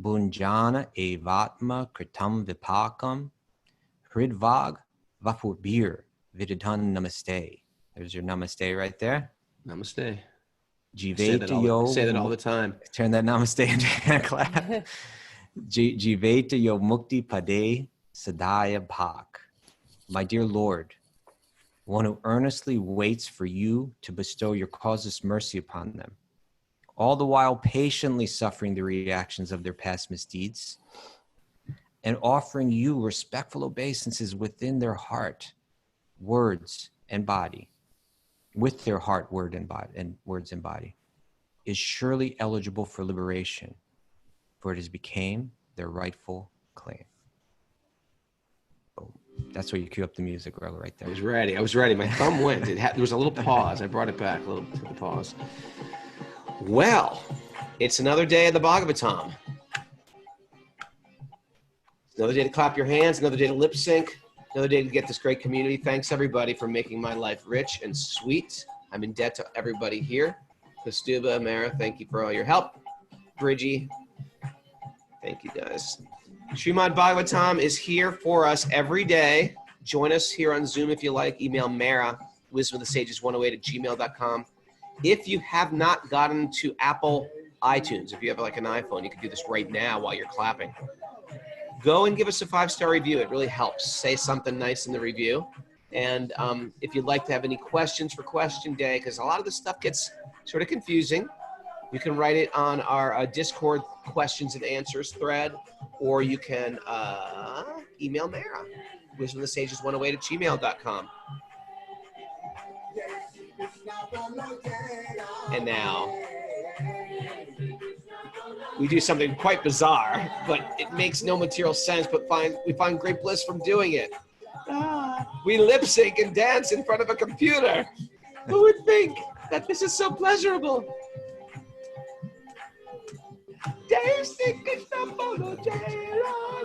S4: bunjana evatma kritam vipakam hridvag vapurbir vididan namaste. There's your namaste right there.
S2: Namaste. Say that all the time.
S4: Turn that namaste into a clap. Jiveta yo mukti pade sadaya bhak. My dear Lord, one who earnestly waits for you to bestow your causeless mercy upon them, all the while patiently suffering the reactions of their past misdeeds, and offering you respectful obeisances within their heart, words, and body, with their heart, word, and body, and words and body, is surely eligible for liberation, for it has became their rightful claim. Boom. That's where you cue up the music, right there.
S2: I was ready. My thumb went. There was a little pause. I brought it back, a little pause. Well, it's another day of the Bhagavatam. Another day to clap your hands, another day to lip sync, another day to get this great community. Thanks, everybody, for making my life rich and sweet. I'm in debt to everybody here. Kaustubha, Mara, thank you for all your help. Bridgie, thank you, guys. Srimad Bhagavatam is here for us every day. Join us here on Zoom if you like. Email Mara, wisdomofthesages108@gmail.com. If you have not gotten to Apple iTunes, if you have like an iPhone, you can do this right now while you're clapping. Go and give us a 5-star review. It really helps. Say something nice in the review. And if you'd like to have any questions for Question Day, because a lot of this stuff gets sort of confusing, you can write it on our Discord questions and answers thread, or you can email Mara, wisdomofthesages108@gmail.com. And now we do something quite bizarre, but it makes no material sense, but we find great bliss from doing it. We lip sync and dance in front of a computer. Who would think that this is so pleasurable? Jai Shri Krishna Bolo Jai Ram.